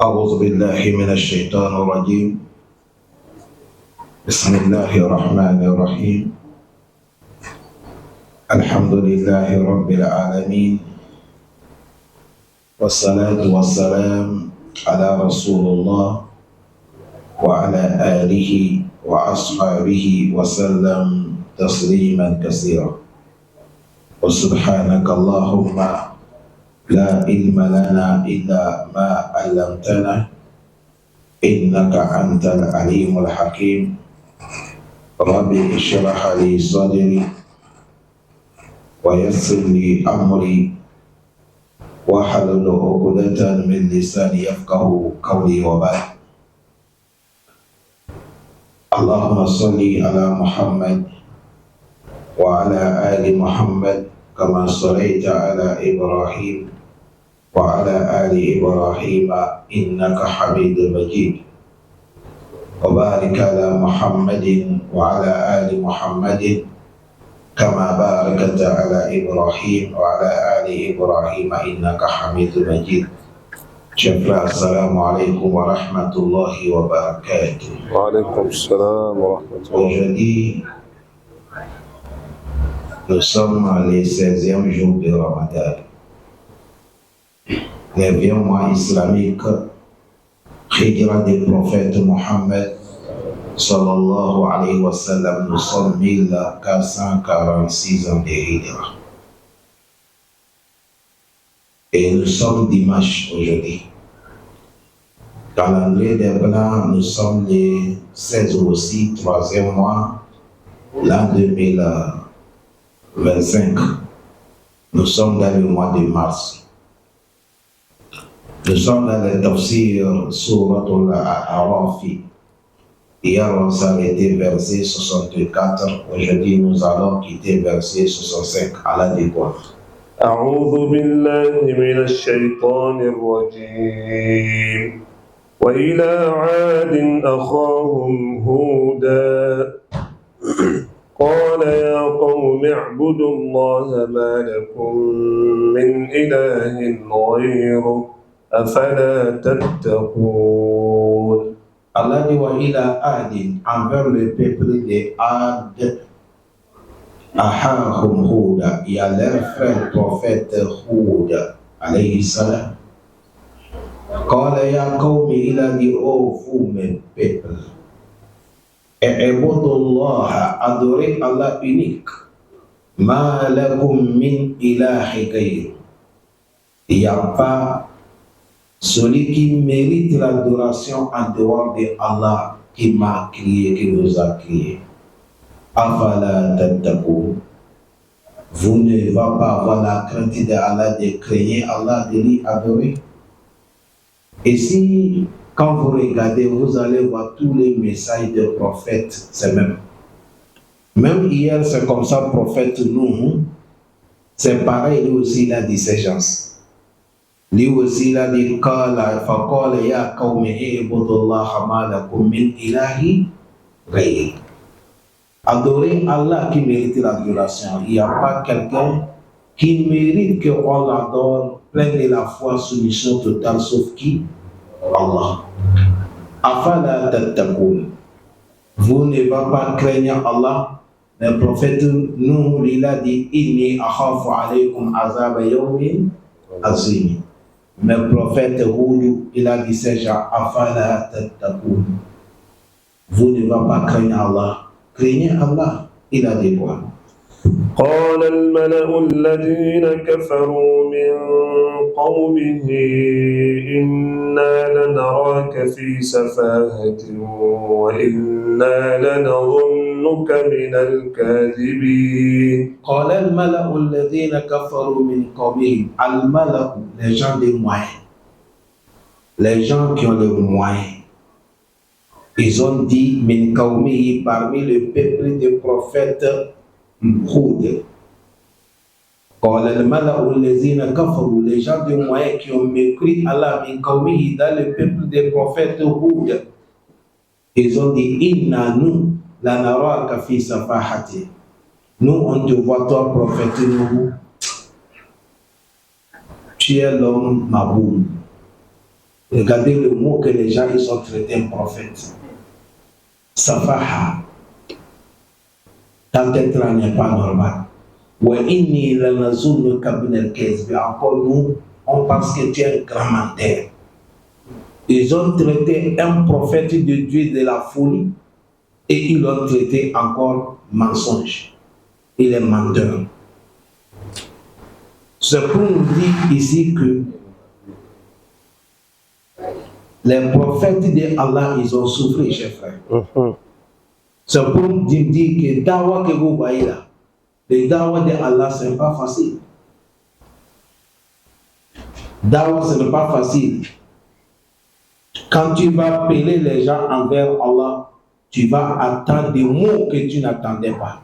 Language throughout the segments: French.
أعوذ بالله من الشيطان الرجيم. بسم الله الرحمن الرحيم. الحمد لله رب العالمين، والصلاة والسلام على رسول الله وعلى آله وأصحابه وسلم تسليما كثيرا. وسبحانك اللهم لا علم لنا إلا ما علمتنا إنك أنت العليم الحكيم. رب اشرح لي صدري ويسر لي أمري واحلل عقدة من لساني يفقه قولي. وبعد، اللهم صل على محمد وعلى آل محمد كما صليت على إبراهيم وعلى آل إبراهيم إنك حميد مجيد. وبارك على محمد وعلى آل محمد كما باركت على إبراهيم وعلى آل إبراهيم إنك حميد مجيد. Chers frères, assalamu alaikum wa rahmatullahi wa barakatuh. Wa alaikum salam wa rahmatullahi. Aujourd'hui, nous sommes les 16e jour de Ramadan, 9e mois islamique, Hijra du prophète Mohammed sallallahu alayhi wa sallam. Nous sommes 1446 ans de Hijra. Et nous sommes dimanche aujourd'hui. Calendrier des Blancs, nous sommes les 16 aussi, 3e mois, l'an 2025. Nous sommes dans le mois de mars. Nous sommes dans le tafsir Souratul A'raf. Hier, on s'arrêtait verset 64. Aujourd'hui, nous allons quitter verset 65 à la découverte. أعوذ بالله من الشيطان الرجيم. وإلى عاد أخاهم هودا قال يا قوم اعبدوا الله ما لكم من إله غيره أفلا تتقون. Allah dit wa ila Adin, envers le peuple de Ad, Ahahum Houda, il y a leur frère prophète Houda, alayhi salam. Qala ya qawmi, il a dit, ô vous mes peuples, I'budullah, adorez Allah unique, ma lakum min ilahi ghayr. Il n'y a pas celui qui mérite l'adoration en dehors de Allah qui m'a créé, qui nous a créé. Afala tattaqun. Vous ne va pas avoir la crainte d'Allah, de craindre Allah, de lui adorer. Et si, quand vous regardez, vous allez voir tous les messages des prophètes, c'est même. Même hier, c'est comme ça, prophète nous, c'est pareil, lui aussi, il a dit ces gens. Lui aussi, il a dit, faqala ya qawmi i'budullaha ma lakum min ilahi ghayr. Adorer Allah qui mérite l'adoration. Il n'y a pas quelqu'un qui mérite qu'on l'adore plein de la foi, soumission totale, sauf qui? Allah. Afala tattaqun. Vous ne va pas craindre Allah. Le prophète nous, il a dit, inni akhafu alaykum azaba yawmin azim. Mais le prophète Houd, il a dit ces gens, afala tattaqun. Vous ne va pas craindre Allah. Craignez Allah. Il a dit quoi? قال الملأ الذين كفروا من قومه إنا لنراك في سفاهة وإنا لنظنك من الكاذبين. قال الملأ الذين كفروا من قومه. الملأ, les gens des moyens, les gens qui ont les moyens, ils ont dit min qawmihi, parmi le peuple des prophètes Houd. Qala al-mala'u allazina kafaru, les gens de moyens qui ont mépris Allah min qawmihi, dans le peuple des prophètes Houd. Ils ont dit inna nous la naraka fi safahati. Nous on te voit toi prophète nous. Tu es l'homme maboul. Regardez le mot que les gens ils ont traité un prophète. Safaha. Ta tête là n'est pas normale. Encore nous, on pense que tu es un grand menteur. Ils ont traité un prophète de Dieu de la folie et ils l'ont traité encore mensonge. Il est menteur. C'est pour nous dire ici que les prophètes d'Allah, ils ont souffert, chers frères. C'est pour nous dire que dawa que vous voyez là, le dawa d'Allah, ce n'est pas facile. Dawa, ce n'est pas facile. Quand tu vas appeler les gens envers Allah, tu vas attendre des mots que tu n'attendais pas.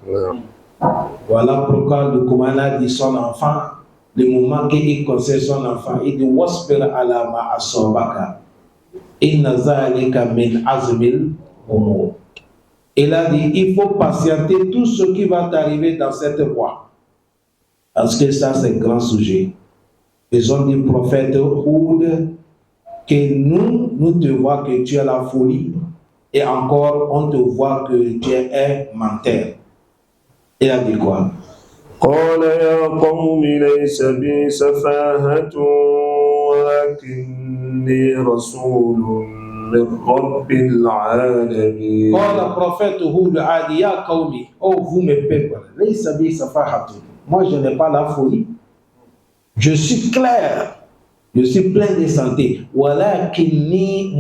Voilà pourquoi le commandant dit son enfant, le moment qu'il conseille son enfant, il dit Wasbir ala ma asabaka. Inna zalika min azmil umur. Il a dit il faut patienter tout ce qui va t'arriver dans cette voie. Parce que ça, c'est un grand sujet. Ils ont dit prophète Houd que nous te voit que tu as la folie et encore on te voit que tu es un menteur. Il a dit quoi? قال يا قوم ليس بي سفاهة ولكني رسول من رب العالمين. قال le prophète Houd a dit ya qawmi, oh vous mes peuples, laysa bi safahatun. Moi je n'ai pas la folie. Je suis clair. Je suis plein de santé. Walakinni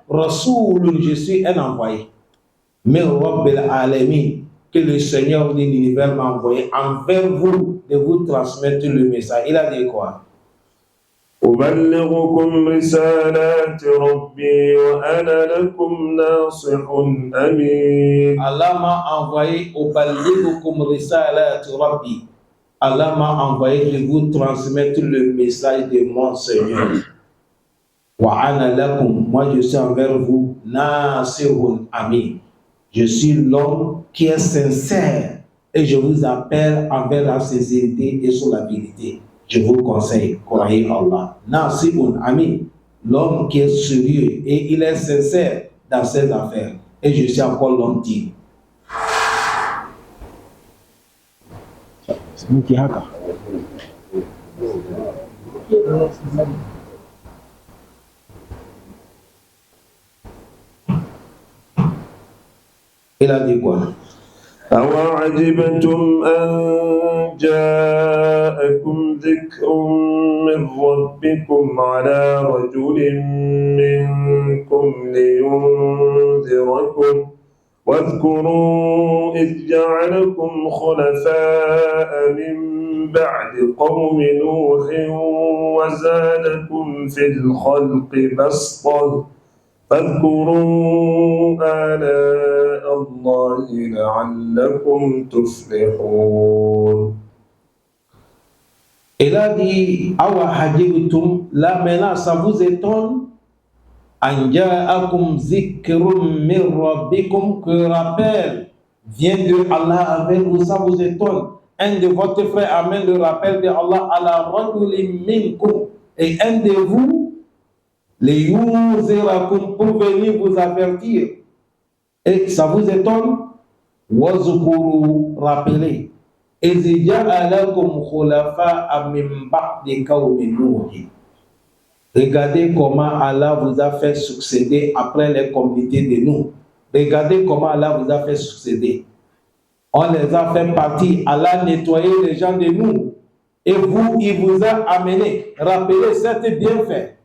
rasoul, je suis un envoyé. Mais Rabbil alamin, que le Seigneur de l'univers m'a envoyé envers vous de vous transmettre le message. Il a dit quoi? أبلغكم رسالات ربي وأنا لكم ناصح أمين. Allah m'a envoyé أبلغكم رسالات ربي. Allah m'a envoyé de vous transmettre le message de mon Seigneur. Wa ana lakum, moi je suis envers vous, nasihun amin. Je suis l'homme qui est sincère et je vous appelle envers la sincérité et sur la vérité. Je vous conseille, croyez Allah. Nasihun amin, l'homme qui est sérieux et il est sincère dans ses affaires. Et je suis encore l'homme digne. Miki haka. Il a dit quoi? أوعجبتم أن جاءكم ذكر من ربكم على رجل منكم لينذركم واذكروا إذ جعلكم خلفاء من بعد قوم نوح وزادكم في الخلق بسطة فاذكروا آلاء الله لعلكم تفلحون. Il a dit Awa hajibtum, là maintenant ça vous étonne? An ja'akum zikrum min rabbikum, que rappel vient de Allah avec vous, ça vous étonne. Un de votre frère amène le rappel de Allah à la rajulin minkum, et un de vous les yunzirakum pour venir vous avertir. Et ça vous étonne? Wazkuru, rappelez. إذ جعلكم خلفاء من بعد قوم نوح. Regardez comment Allah vous a fait succéder après les communautés de nous. Regardez comment Allah vous a fait succéder. On les a fait partir. Allah a nettoyé les gens de nous. Et vous, il vous a amené. Rappelez cet bienfait.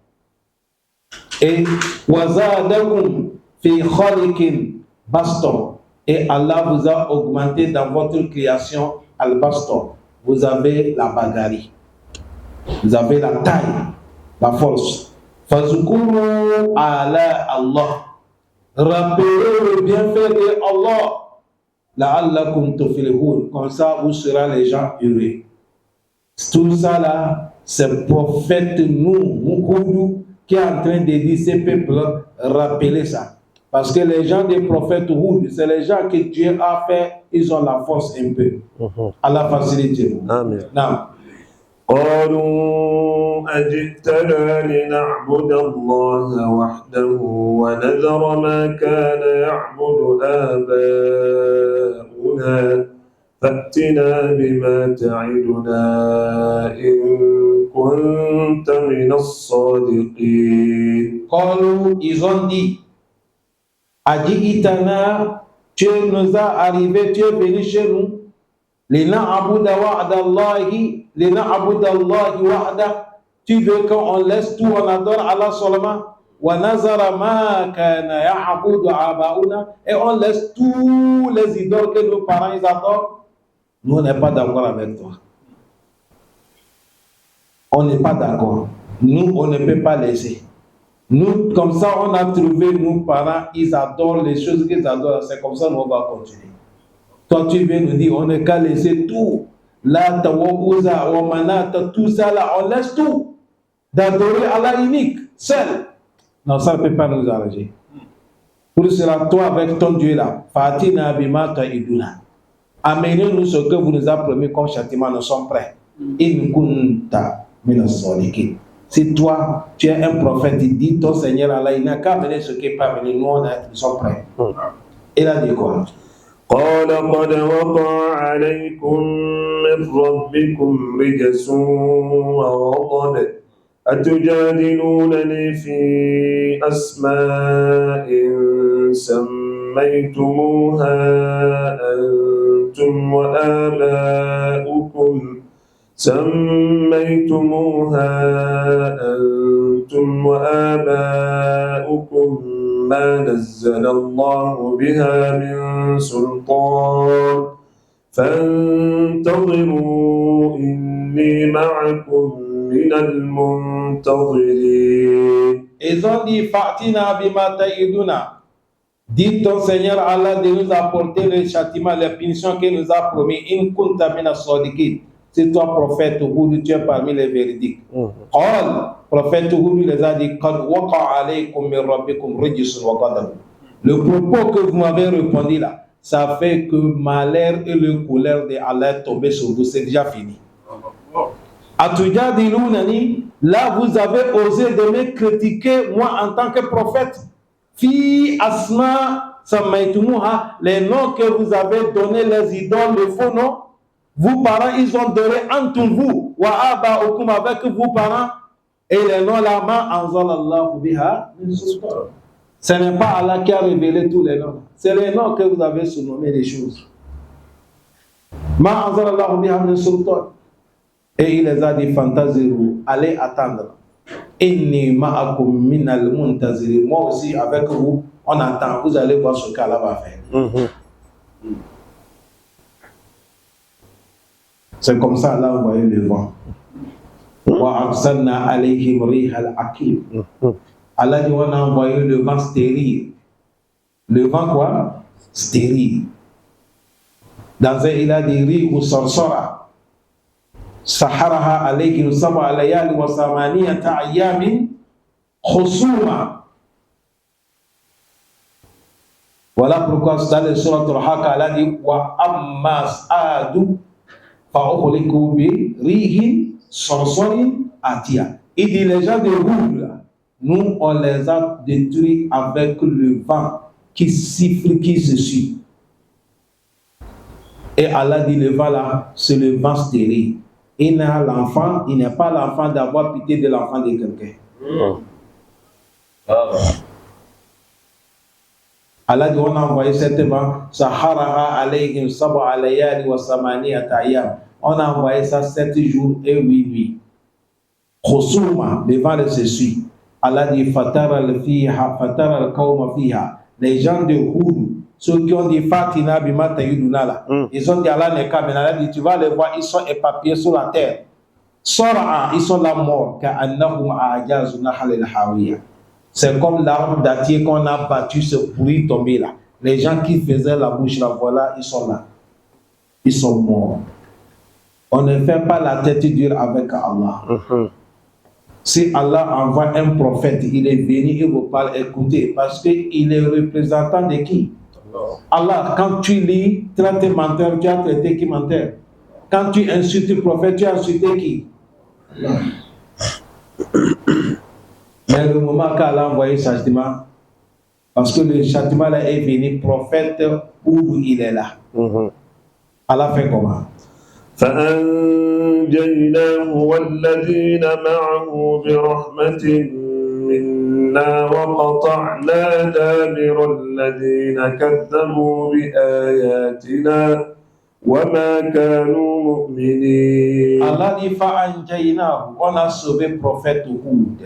Et wazadakum fi khaliqin baston. Et Allah vous a augmenté dans votre création al-baston. Vous avez la bagarie. Vous avez la taille. La force. Fazukuru ala Allah. Rappelez le bienfait de Allah. La'allakum tuflihun. Comme ça, vous serez les gens heureux. Tout ça là, c'est le prophète Houd qui est en train de dire ces peuples, rappelez ça. Parce que les gens des prophètes Houd, c'est les gens que Dieu a fait, ils ont la force un peu. Allah facilite. Amen. Non. قالوا أجئتنا لنعبد الله وحده ونذر ما كان يعبد آباؤنا فأتنا بما تعدنا إن كنت من الصادقين. قالوا, ils ont dit, Ajitana, tu nous as arrivé, tu es venu chez nous. Lina'abuda wa'dallahi, lina'abudallahi wa'da. Tu veux qu'on laisse tout, on adore Allah seulement. Wa nazara ma kana ya'budu aba'una. Et on laisse tous les idoles que nos parents ils adorent. Nous, on n'est pas d'accord avec toi. On n'est pas d'accord. Nous, on ne peut pas laisser. Nous, comme ça, on a trouvé nos parents, ils adorent les choses qu'ils adorent. C'est comme ça qu'on va continuer. Toi, tu viens nous dire, on n'est qu'à laisser tout. Là, Tawaouza, Wamanata, tout ça là, on laisse tout. D'adorer Allah unique, seul. Non, ça ne peut pas nous arranger. Pour cela, toi, avec ton Dieu là, Fatina Bima Ta'iduna. Amenez-nous ce que vous nous avez promis comme châtiment, nous sommes prêts. In kunta minas sadiqin. Si toi, tu es un prophète, il dit ton Seigneur Allah, il n'a qu'à amener ce qui est pas venu, nous sommes prêts. Il a dit quoi? قال قد وقع عليكم من ربكم رجس وغضب أتجادلونني في أسماء سميتموها أنتم وآباؤكم ما نزل الله بها من سلطان فانتظروا إني معكم من المنتظرين. Ils ont dit Fatina bima ta'iduna. Dis ton Seigneur Allah de nous apporter le châtiment, la punition qu'il nous a promis. In kunta minas sadiqin. C'est toi prophète Hud, tu es parmi les véridiques. Qal, prophète Hud les a dit qad waqa alaykum min rabbikum rijsun wa ghadab. Le propos que vous m'avez répondu là, ça fait que malheur et le colère de Allah est tombé sur vous, c'est déjà fini. Atujadilunani, là vous avez osé de me critiquer moi en tant que prophète. Fi asma samaitumuha, les noms que vous avez donnés, les idoles, les faux noms, vos parents ils ont donné entre vous, wa aba'ukum avec vos parents, et les noms là, ma anzalallahu biha min sultan. Ce n'est pas Allah qui a révélé tous les noms, c'est les noms que vous avez surnommés les choses. Ma anzalallahu biha min sultan. Et il les a dit fantaziru, allez attendre. Inni ma'akum minal muntazirin. Moi aussi avec vous, on attend. Vous allez voir ce qu'Allah va faire. C'est comme ça Allah a envoyé le vent. Wa arsalna alayhim rihal aqim. Allah dit on a envoyé le vent stérile. Le vent quoi? Stérile. Dans un il a dit rihu sarsara. Saharaha alayhim sab'a layali wa samaniyata ayamin khusuma. Voilà pourquoi dans le surat al-Haqqa Allah dit wa amma sa'adu fa'ukhliku bi rihin sarsarin atiya. Il dit les gens de Hud là, nous on les a détruits avec le vent qui siffle, qui se suit. Et Allah dit le vent là, c'est le vent stérile. Il n'a l'enfant, il n'est pas l'enfant d'avoir pitié de l'enfant de quelqu'un. Allah dit on a envoyé cette vent, Saharaha alayhim sab'a layali wa samaniyata ayyam. On a envoyé ça 7 jours et 8 nuits. Khusuma, le vent se suit. Allah dit fatara al-qawma fiha. Les gens de Hud, ceux qui ont dit Fatina bima ta'iduna là, ils ont dit Allah n'est qu'à, mais Allah dit tu vas les voir, ils sont éparpillés sur la terre. Sora, ils sont là morts, ka'annahum a'jazu nahl al-hawiya. C'est comme l'arbre dattier qu'on a battu, ce pourri tombé là. Les gens qui faisaient la bouche là, voilà, ils sont là. Ils sont morts. On ne fait pas la tête dure avec Allah. Si Allah envoie un prophète, il est venu et vous parle, écoutez, parce qu'il est représentant de qui? Allah, quand tu lis, traite menteur, tu as traité qui menteur? Quand tu insultes le prophète, tu as insulté qui? Mais le moment qu'Allah a envoyé le châtiment, parce que le châtiment là est venu, prophète où il est là. Allah fait comment? فأنجيناه والذين معه برحمة منا وقطعنا دابر الذين كذبوا بآياتنا وما كانوا مؤمنين. Allah dit فأنجيناه, on a sauvé le prophète Hud.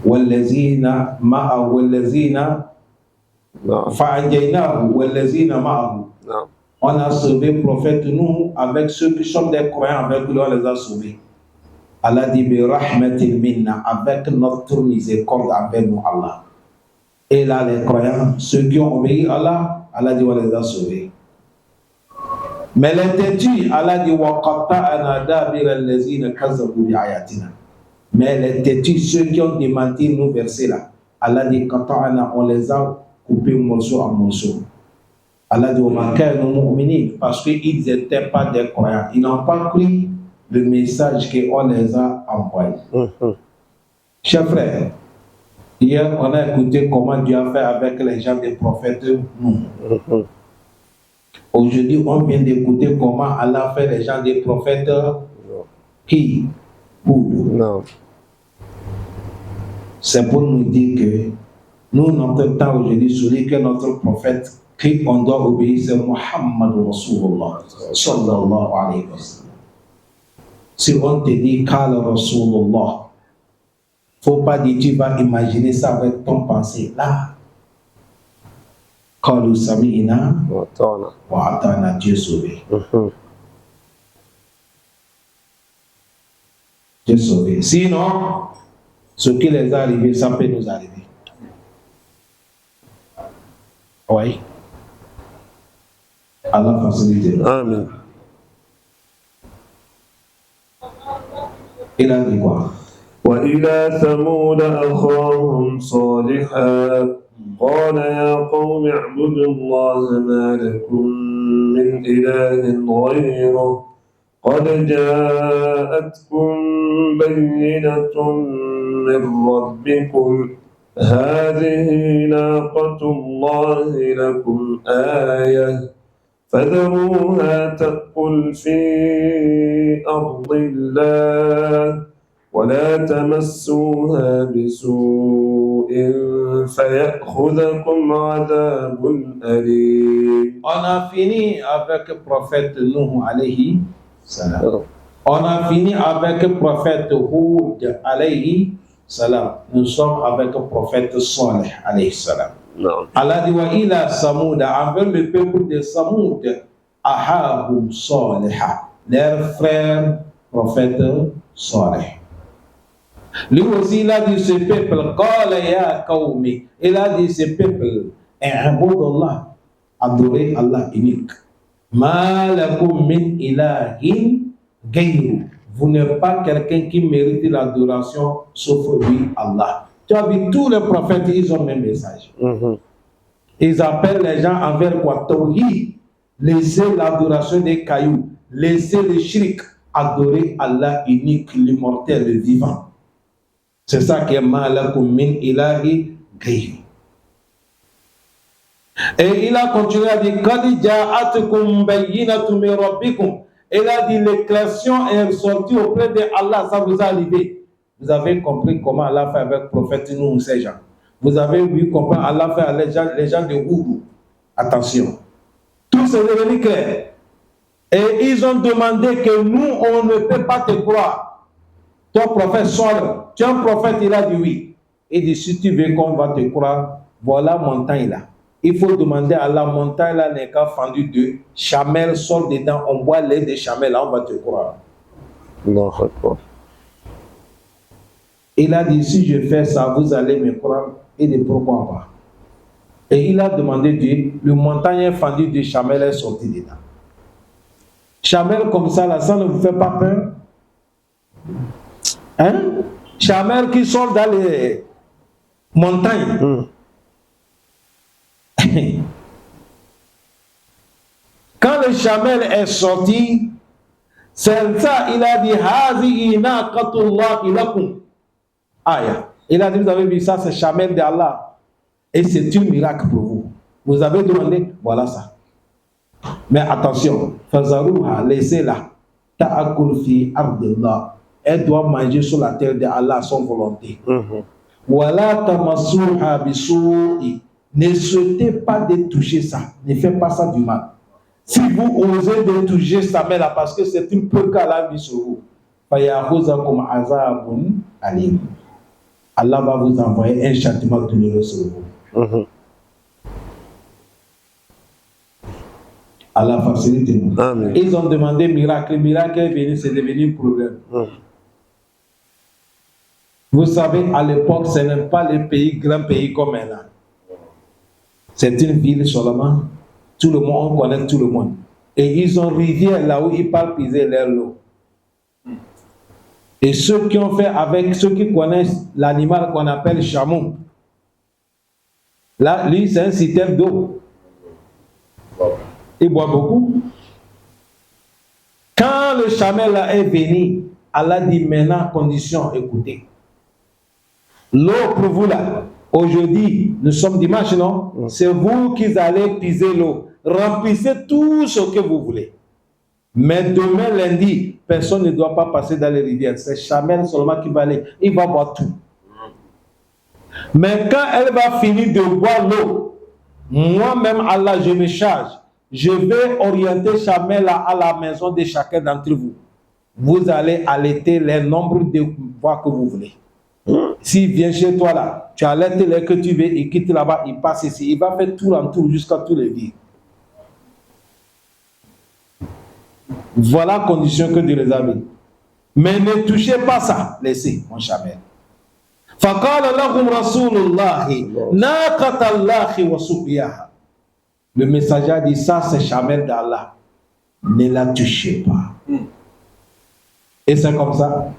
والذين معه فأنجيناه والذين معه. On a sauvé le prophète nous avec ceux qui sont des croyants, avec lui on les a sauvés. Allah dit birahmatin minna, avec notre miséricorde avec nous Allah. Et là les croyants, ceux qui ont obéi à Allah, Allah dit on les a sauvés. Mais les têtus, Allah dit wa qatta'na dabira allazina kazzabu bi ayatina. Mais les têtus, ceux qui ont démenti nos versets là, Allah dit qatta'na, on les a coupés morceau à morceau. Allah dit parce qu'ils n'étaient pas des croyants. Ils n'ont pas pris le message qu'on les a envoyé. Chers frères, hier on a écouté comment Dieu a fait avec les gens des prophètes. Aujourd'hui on vient d'écouter comment Allah a fait les gens des prophètes. Qui? Non. C'est pour nous dire que nous, notre temps aujourd'hui, celui que notre prophète qui on doit obéir, c'est Muhammad Rasulullah sallallahu alayhi wa sallam. Si on te dit Kala Rasulullah, faut pas dire tu vas imaginer ça avec ton pensée là. Kalu sami'ina wa ata'na, Dieu sauvé. Dieu sauvé. Sinon, ce qui les est arrivé, ça peut nous arriver. Oui. Allah facilite. Amen. Il a dit quoi? وإلى ثمود أخاهم صالحا قال يا قوم اعبدوا الله ما لكم من إله غيره قد جاءتكم بينة من ربكم هذه ناقة الله لكم آية فذروها تأكل في أرض الله ولا تمسوها بسوء فيأخذكم عذاب أليم. On a fini avec le prophète Nuh alayhi salam. On a fini avec le prophète Hud alayhi salam. Nous sommes avec le prophète Salih alayhi salam. Allah dit wa ila Samoud, envers le peuple de Samoud, ahahum Salih, leur frère prophète Salih. Lui aussi, il a dit ce peuple, qala ya qawmi, il a dit ce peuple, i'budullah, adorez Allah unique. Ma lakum min ilahin ghayru. Vous n'êtes pas quelqu'un qui mérite l'adoration sauf lui, Allah. Tu as vu, tous les prophètes, ils ont le même message. Ils appellent les gens envers quoi? Tawhid. Laissez l'adoration des cailloux. Laissez le shirk. Adorer Allah unique, l'immortel, le vivant. C'est ça qui est malakum min ilahi ghayri. Et il a continué à dire qad ja'atkum bayyinatun min rabbikum. Il a dit l'éclaircion est ressortie auprès de Allah, ça vous a arrivé. Vous avez compris comment Allah fait avec le prophète nous, ces gens. Vous avez vu comment Allah fait avec les gens de Houdou. Attention. Tout c'est devenu clair. Et ils ont demandé que nous, on ne peut pas te croire. Toi, prophète, sors. Tu es un prophète, il a dit oui. Il dit, si tu veux qu'on va te croire, voilà la montagne là. Il faut demander à la montagne là, n'est qu'à fendu de chamel, sort dedans, on boit lait de chamel, là, on va te croire. Non, il a dit, si je fais ça, vous allez me croire. Il dit, pourquoi pas? Et il a demandé Dieu, le montagne fendu de chamel est sorti dedans. Chamel comme ça, là, ça ne vous fait pas peur? Hein? Chamel qui sort dans les montagnes. Quand le chamel est sorti, C'est ça, il a dit Hazihi naqatullahi lakum. Aya. Il a dit, vous avez vu ça, c'est chamel d'Allah. Et c'est un miracle pour vous. Vous avez demandé, voilà ça. Mais attention, fazaruha, laissez-la. Ta'akul fi ardillah. Elle doit manger sur la terre d'Allah à son volonté. Wala tamassuha bisu'i. Ne souhaitez pas de toucher ça. Ne faites pas ça du mal. Si vous osez de toucher ça, mais là, parce que c'est une peu qu'Allah a mis sur vous, fayahuzakum azabun alim. Allah va vous envoyer un châtiment douloureux sur vous. Allah facilite nous. Ils ont demandé miracle. Le miracle est venu, c'est devenu un problème. Vous savez, à l'époque, ce n'est pas les pays, grands pays comme maintenant. C'est une ville seulement. Tout le monde, on connaît tout le monde. Et ils ont une rivière là où ils parlent puiser leur eau. Et ceux qui ont fait avec, ceux qui connaissent l'animal qu'on appelle chameau, là, lui, c'est un système d'eau. Il boit beaucoup. Quand le chameau là est venu, Allah dit maintenant, condition, écoutez. L'eau pour vous là, aujourd'hui, nous sommes dimanche, non? C'est vous qui allez puiser l'eau. Remplissez tout ce que vous voulez. Mais demain, lundi, personne ne doit pas passer dans les rivières. C'est Chamel seulement qui va aller. Il va boire tout. Mais quand elle va finir de boire l'eau, moi-même, Allah, je me charge. Je vais orienter Chamel à la maison de chacun d'entre vous. Vous allez allaiter le nombre de fois que vous voulez. S'il vient chez toi là, tu allaites les que tu veux, il quitte là-bas, il passe ici. Il va faire tour en tour jusqu'à tous les vies. Voilà la condition que Dieu les a mis. Mais ne touchez pas ça. Laissez, mon Chamel. فَقَالَ لَهُمْ رَسُولُ اللَّهِ نَاقَةَ اللَّهِ وَسُقْيَاهَا. Le messager a dit, ça c'est Chamel d'Allah. Ne la touchez pas. Et c'est comme ça.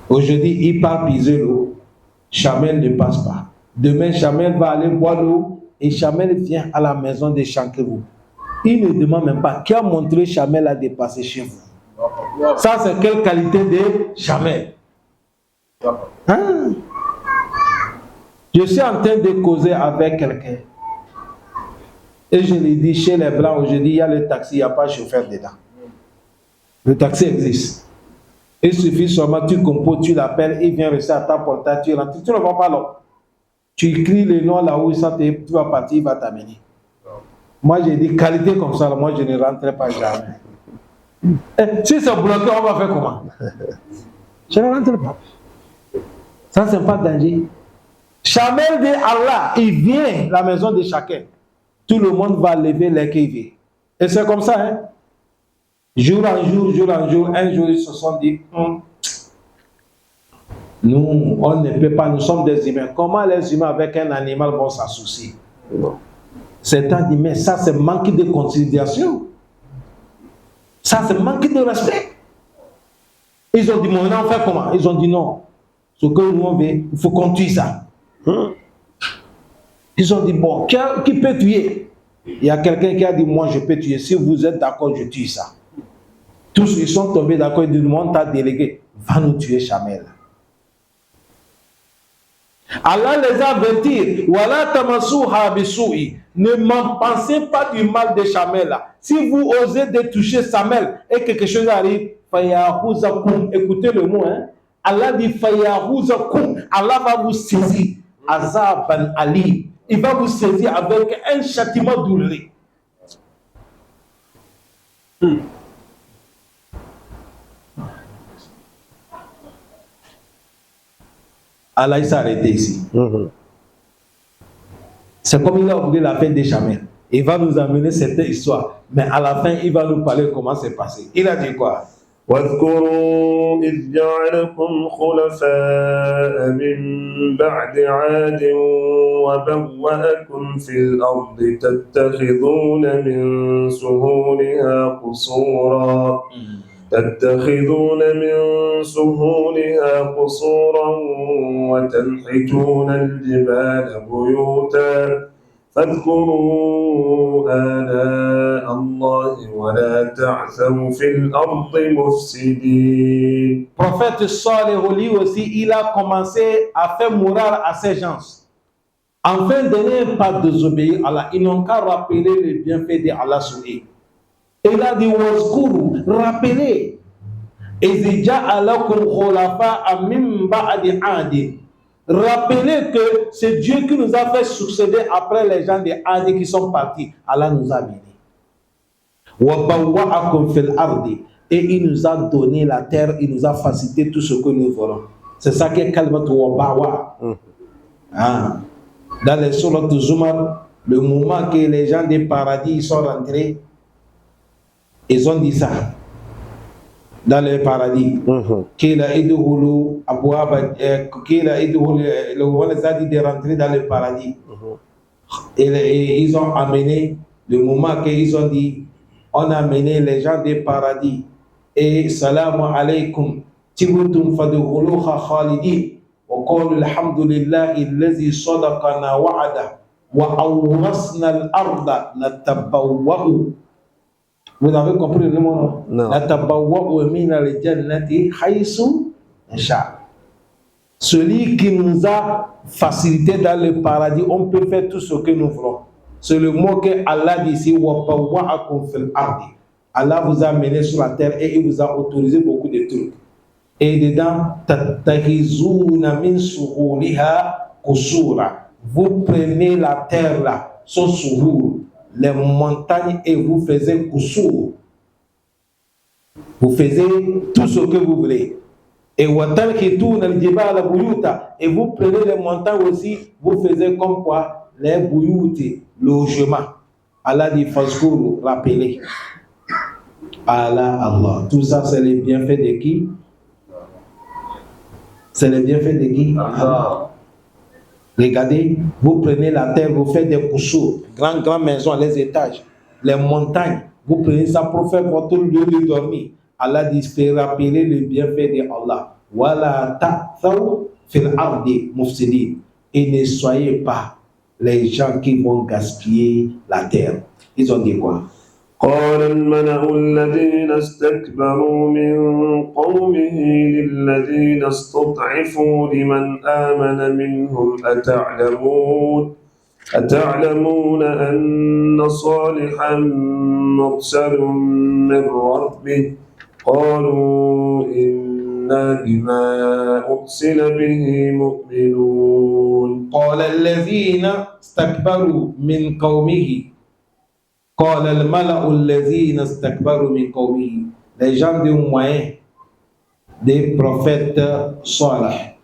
Aujourd'hui, il part piser l'eau. Chamel ne passe pas. Demain, Chamel va aller boire l'eau et Chamel vient à la maison de Chankerou. Il ne demande même pas qui a montré Chamel a dépassé chez vous. Ça, c'est quelle qualité de Chamel? Hein? Je suis en train de causer avec quelqu'un. Et je lui dis, chez les Blancs, aujourd'hui, il y a le taxi, il n'y a pas de chauffeur dedans. Le taxi existe. Il suffit seulement, tu composes, tu l'appelles, il vient rester à ta portée, tu rentres. Tu ne vas pas là. Tu écris le nom là où tu vas partir, il va t'amener. Moi, j'ai dit qualité comme ça, moi, je ne rentrerai pas jamais. Si c'est bloqué, on va faire comment? Je ne rentre pas. Ça, c'est pas danger. Chamel de Allah, il vient à la maison de chacun. Tout le monde va lever les qu'il. Et c'est comme ça, hein? Jour en jour, un jour, ils se sont dit, nous, on ne peut pas, nous sommes des humains. Comment les humains avec un animal vont s'associer? Certains disent, mais ça, c'est manque de considération. Ça, c'est manque de respect. Ils ont dit, mon on fait comment? Ils ont dit, non. Ce que nous on veut, il faut qu'on tue ça. Ils ont dit, bon, qui peut tuer? Il y a quelqu'un qui a dit, moi, je peux tuer. Si vous êtes d'accord, je tue ça. Tous, ils sont tombés d'accord. Ils disent, on t'a délégué. Va nous tuer, Chamel. Allah les a avertis. Wala tamassuha bisu'i. Ne m'en pensez pas du mal de Chamel. Si vous osez de toucher Chamel et quelque chose arrive, fayahuzakum. Écoutez le mot, hein. Allah dit fayahuzakum. Allah va vous saisir. Azaban ali. Il va vous saisir avec un châtiment douloureux. Allah il s'est arrêté ici. C'est comme il a oublié la fin des Chamel. Il va nous amener cette histoire. Mais à la fin, il va nous parler comment c'est passé. Il a dit quoi? واذكروا إذ جعلكم خلفاء من بعد عاد وبوأكم في الأرض تتخذون من سهولها قصورا وتنحتون الجبال بيوتا فاذكروا آلاء الله ولا تعثوا في الأرض مفسدين. Prophète Salih, lui aussi, il a commencé à faire morale à ces gens. Afin de ne pas désobéir à Allah, ils n'ont qu'à rappeler les bienfaits d'Allah sur eux. Et il a dit, Wazkuru, rappelez. Rappelez que c'est Dieu qui nous a fait succéder après les gens des Adi qui sont partis. Allah nous a bénis. Et il nous a donné la terre, il nous a facilité tout ce que nous voulons. C'est ça qui est Kalmat Wabawa. Dans les sourates de Zumar, le moment que les gens des paradis sont rentrés, ils ont dit ça. Dans le paradis. Qu'ils idhulu abwaba, qu'ils idhulu, le moment les a dit de rentrer dans le paradis. Et ils ont amené, le moment qu'ils ont dit, on a amené les gens des paradis. Et salamu alaykum, tibutum fadkhuluha khalidin. وقالوا الحمد لله الذي صدقنا وعده وأورثنا الأرض نتبوأ. Vous avez compris le mot? Non. نتبوأ من الجنة حيث نشاء. Celui qui nous a facilité dans le paradis, on peut faire tout ce que nous voulons. C'est le mot que Allah dit ici, وَبَوَّعَكُمْ فِي الْأَرْضِ. Allah vous a mené sur la terre et il vous a autorisé beaucoup de trucs. Et dedans, tattakhizuna min suhuliha qusura. Vous prenez la terre là, son suhur, les montagnes, et vous faisiez qusur. Vous faisiez tout ce que vous voulez. Et watalkhituna al-jibala buyuta. Et vous prenez les montagnes aussi, vous faisiez comme quoi les buyuti, logement. Allah dit fazkuru, rappelez. Allah. Tout ça, c'est les bienfaits de qui? C'est le bienfait de qui? Regardez, vous prenez la terre, vous faites des couchous, grandes maisons, les étages, les montagnes, vous prenez ça pour faire votre lieu de dormir. Allah dit, fait rappeler le bienfait de Allah. Wala ta'thaw fil ardi mufsidin. Et ne soyez pas les gens qui vont gaspiller la terre. Ils ont dit quoi? قال الملأ الذين استكبروا من قومه للذين استضعفوا لمن آمن منهم أتعلمون أن صالحا مرسل من ربه قالوا إنا بما أرسل به مؤمنون. قال الذين استكبروا من قومه قال الملأ الذين استكبروا من قومه. Les gens du moyen des prophètes Salih,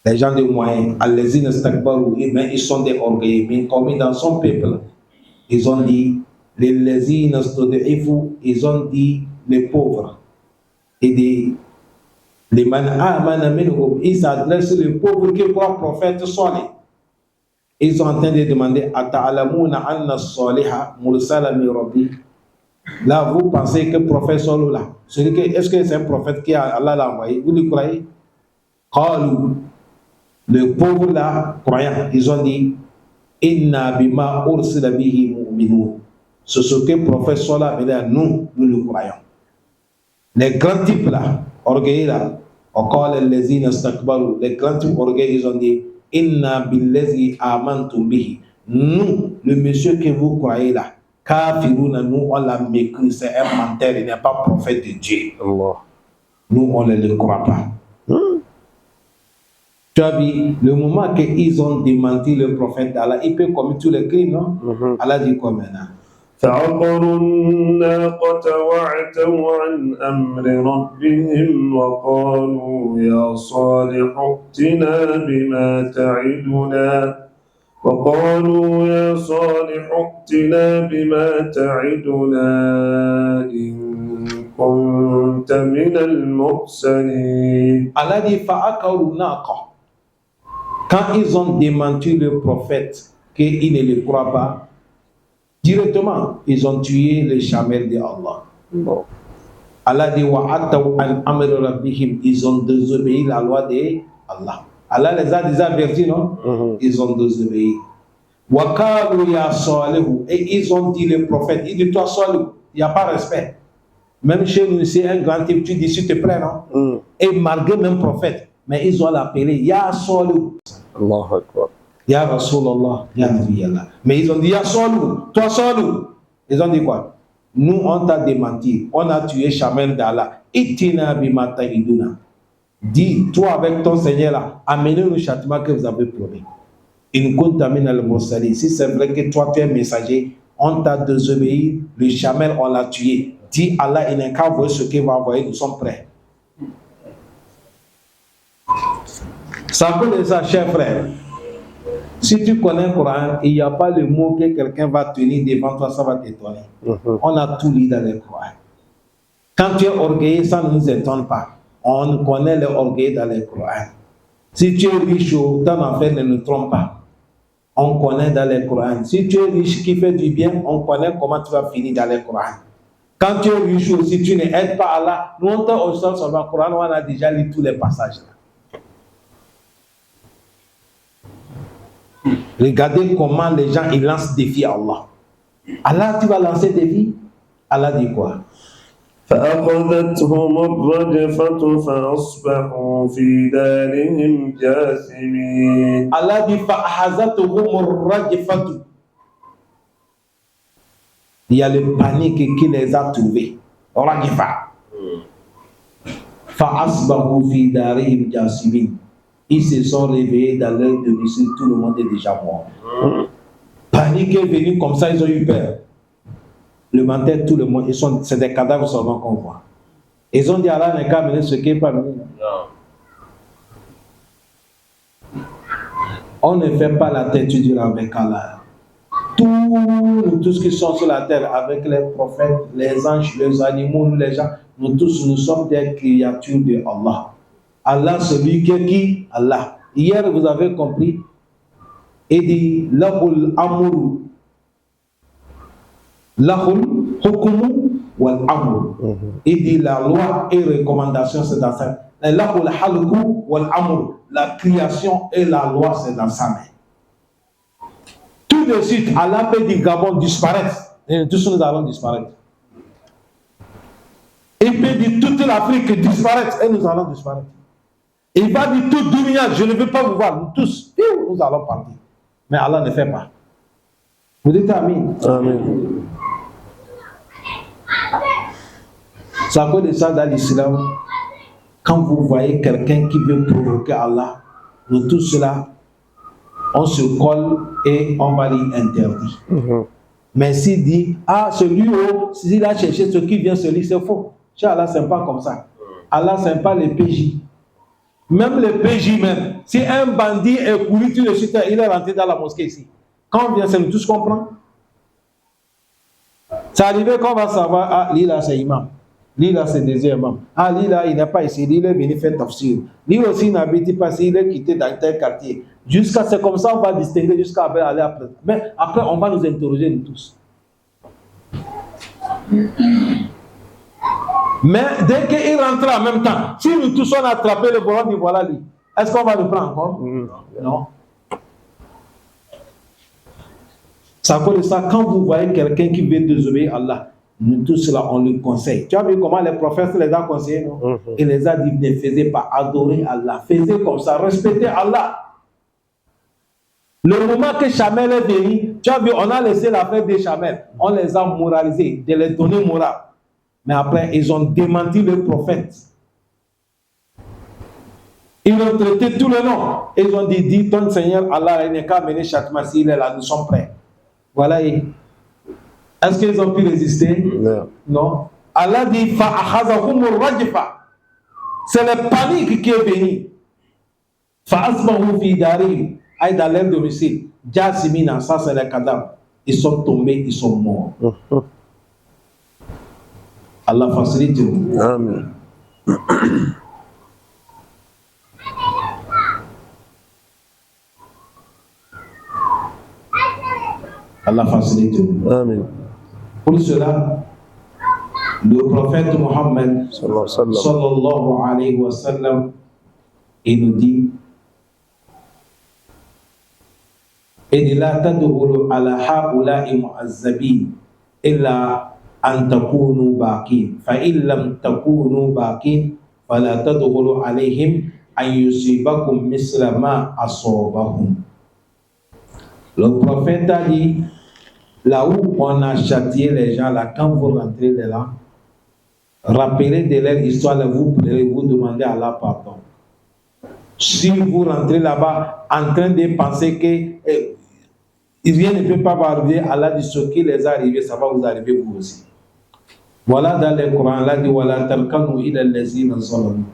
les gens du moyen, الذين استكبروا, ils sont des orgueilleux, mais comme dans son peuple, ils ont dit للذين استضعفوا, ils ont dit les pauvres, et des لمن آمن منهم, ils s'adressent les pauvres qui croient prophète Salih. Ils sont en train de demander Ata'alamuna anna saliha mursala min rabbi. Là, vous pensez que prophète Salih là, est-ce que c'est un prophète qui Allah l'a envoyé? Vous le croyez? Qalu, le pauvre là, croyant, ils ont dit Inna bima ursila bihi mu'minun. C'est ce que prophète Salih veut dire, nous le croyons. Les grands types là, orgueilleux là, les grands types orgueilleux, ils ont dit Inna billazi amantum bihi. Nous, le monsieur que vous croyez là, kafiruna, nous on l'a mécru, c'est un menteur, il n'est pas prophète de Dieu. Allah. Nous on ne le croit pas. Tu as vu, le moment qu'ils ont démenti le prophète d'Allah, il peut commettre tous les crimes, non? Allah dit quoi maintenant? فعقروا الناقة وعتوا عن أمر ربهم وقالوا يا صالح ائتنا بما تعدنا إن كنت من المرسلين. Allah dit فعقروا الناقة. Quand ils ont démenti le prophète qu'il ne le croit pas, directement, ils ont tué les chamelles de Allah. Bon. Allah dit wa'ataw an amri rabbihim, ils ont désobéi la loi de Allah. Allah les a déjà avertis, non? Ils ont désobéi. Wakalu ya Salihu, et ils ont dit le prophète, il dit toi Salihu, il n'y a pas respect. Même chez nous, c'est un grand type, tu dis s'il te plaît, non? Et malgré même prophète, mais ils ont l'appelé Ya Salihu. Allahu Akbar. Ya Rasulallah, Ya Nabi Allah. Mais ils ont dit Ya Salihu, toi Salihu. Ils ont dit quoi? Nous, on t'a démenti, on a tué Shamel d'Allah. Itina bimata iduna. Dis, toi avec ton Seigneur là, amenez-nous le châtiment que vous avez promis. In contamine al mursali. Si c'est vrai que toi tu es messager, on t'a désobéi, le Shamel on l'a tué. Dis Allah, il n'est qu'à voir ce qu'il va envoyer, nous sommes prêts. Ça peut ça, cher frère. Si tu connais le Coran, il n'y a pas le mot que quelqu'un va tenir devant toi, ça va t'étonner. On a tout lu dans le Coran. Quand tu es orgueilleux, ça ne nous étonne pas. On connaît l'orgueil dans le Coran. Si tu es riche, ton affaire ne nous trompe pas. On connaît dans le Coran. Si tu es riche qui fait du bien, on connaît comment tu vas finir dans le Coran. Quand tu es riche, si tu n'aides pas Allah, nous on t'a au sens sur le Coran, on a déjà lu tous les passages. Regardez comment les gens ils lancent défi à Allah. Allah, tu vas lancer défi? Allah dit quoi? فأخذتهم الرجفة فأصبحوا في دارهم جاثمين. Allah dit فأخذتهم الرجفة. Il y a le panique qui les a trouvés. Rajifa. فأصبحوا في دارهم جاثمين. Ils se sont réveillés dans leur domicile, tout le monde est déjà mort. Panique est venue comme ça, ils ont eu peur. Le matin, tout le monde, c'est des cadavres seulement qu'on voit. Ils ont dit à Allah n'est qu'à mener ce qui n'est pas venu. On ne fait pas la tête dure avec Allah. Tous ceux qui sont sur la terre, avec les prophètes, les anges, les animaux, les gens, nous tous, nous sommes des créatures de Allah. Allah, celui qui est qui? Allah. Hier, vous avez compris, il dit Lahul Amru. Lahul Hukumu wal Amru. Il dit la loi et recommandation, c'est dans sa main. Lahul Halku wal Amru. La création et la loi, c'est dans sa main. Tout de suite, Allah peut dire Gabon disparaître. Et tous nous allons disparaître. Il peut dire toute l'Afrique disparaître et nous allons disparaître. Il va dire tout dunya, je ne veux pas vous voir, nous tous, nous allons partir. Mais Allah ne fait pas. Vous dites Amin. Amen. C'est à cause de ça dans l'islam, quand vous voyez quelqu'un qui veut provoquer Allah, nous tous là, on se colle et on va lui interdire. Mais s'il dit, ah, celui-là, s'il a cherché ce qui vient, celui, c'est faux. Chez Allah, c'est pas comme ça. Allah, c'est pas les PJ. Même les PJ, même. Si un bandit est couru tout de suite, il est rentré dans la mosquée ici. Quand on vient, c'est nous tous comprendre. C'est arrivé qu'on va savoir, ah, lui là, c'est imam. Lui là, c'est deuxième imam. Ah, lui là, il n'est pas ici. Lui, il est venu faire tafsir. Lui aussi, il n'habite pas ici. Il est quitté dans tel quartier. Jusqu'à, c'est comme ça, on va distinguer jusqu'à aller après. Mais après, on va nous interroger, nous tous. Mais dès qu'il rentre en même temps, si nous tous on a attrapé le volant, dit voilà lui, est-ce qu'on va le prendre encore? Non. Ça cause de ça, quand vous voyez quelqu'un qui veut désobéir à Allah, nous tous là, on le conseille. Tu as vu comment les prophètes les ont conseillés, non? Il les a dit, ne faisez pas adorer Allah, faisez comme ça, respectez Allah. Le moment que Shamel est venu, tu as vu, on a laissé l'affaire des Shamel, on les a moralisés, de les donner morale. Mais après, ils ont démenti le prophète. Ils ont traité tout le nom. Ils ont dit, dis ton Seigneur, Allah, il n'est qu'à mener châtiment s'il est là, nous sommes prêts. Voilà. Est-ce qu'ils ont pu résister? Non. Non. Allah dit, fa'akhazahum ar-rajfa. C'est la panique qui est venue. Fa'asbahu fi darihim. Aïe dans leur domicile. Jasimina, ça c'est les cadavres. Ils sont tombés, ils sont morts. Allah facilite. Amen. Allah facilite. Amen. Pour cela, le prophète Mohammed sallallahu alayhi wa sallam, il nous dit, Et de la tadkhulu ala haula'i mu'azzabin illa an takunu baqin fa in lam takunu baqin fala tadkhulu alayhim an yusibakum misla ma asabahum. Le prophète a dit, là où on a châtié les gens là, quand vous rentrez là, rappelez de leur histoire, vous pourrez vous demander à Allah pardon. Si vous rentrez là-bas en train de penser que rien ne peut pas arriver, Allah dit ce qui les est arrivé, ça va vous arriver vous aussi. Voilà dans le Coran, Allah dit Wala tarkanu ila allazina zalamu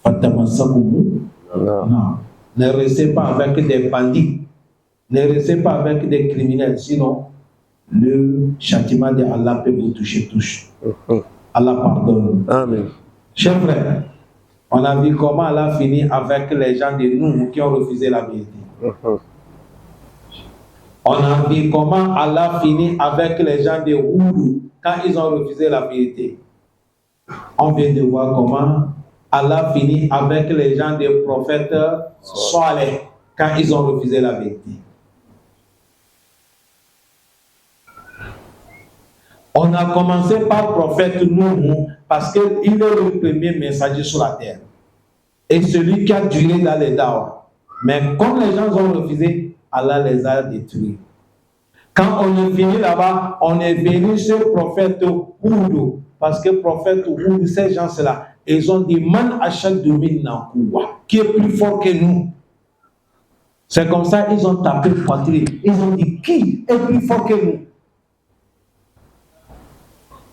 fatamassakum. Non. Ne restez pas avec des bandits, ne restez pas avec des criminels, sinon le châtiment de Allah peut vous toucher tous. Allah pardonne. Amen. Chers frères, on a vu comment Allah finit avec les gens de nous qui ont refusé la vérité. On a vu comment Allah finit avec les gens de Houdou quand ils ont refusé la vérité. On vient de voir comment Allah finit avec les gens des prophètes Saleh quand ils ont refusé la vérité. On a commencé par le prophète Nuh parce qu'il est le premier messager sur la terre et celui qui a duré dans les dawa. Mais comme les gens ont refusé, Allah les a détruits. Quand on est venu là-bas, on est venu sur le prophète Houd parce que le prophète Houd, ces gens-là, ils ont dit Man achète de minna qui est plus fort que nous. C'est comme ça ils ont tapé le poitrine. Ils ont dit qui est plus fort que nous.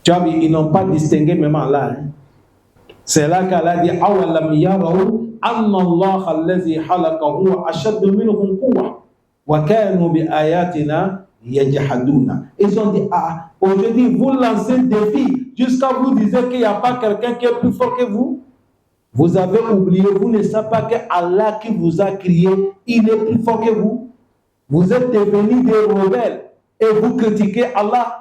Tu vois, ils n'ont pas distingué même Allah. C'est là qu'Allah dit Awalam yaraw anna Allah allazi halaqahu ashaddu minhum quwwa wa kanu bi ayatina yajhaduna. Ils ont dit aujourd'hui vous lancez le défi jusqu'à vous disiez qu'il n'y a pas quelqu'un qui est plus fort que vous. Vous avez oublié, vous ne savez pas que Allah qui vous a créé, il est plus fort que vous. Vous êtes devenus des rebelles et vous critiquez Allah.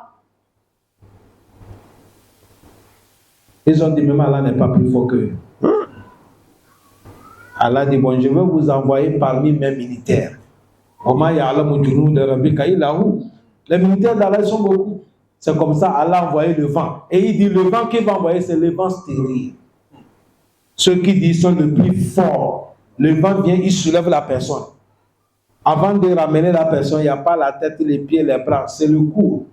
Ils ont dit, même Allah n'est pas plus fort qu'eux. Allah dit, bon, je vais vous envoyer parmi mes militaires. Les militaires d'Allah sont beaucoup. C'est comme ça, Allah a envoyé le vent. Et il dit, le vent qu'il va envoyer, c'est le vent stérile. Ceux qui disent sont le plus fort. Le vent vient, il soulève la personne. Avant de ramener la personne, il n'y a pas la tête, les pieds, les bras, c'est le cou.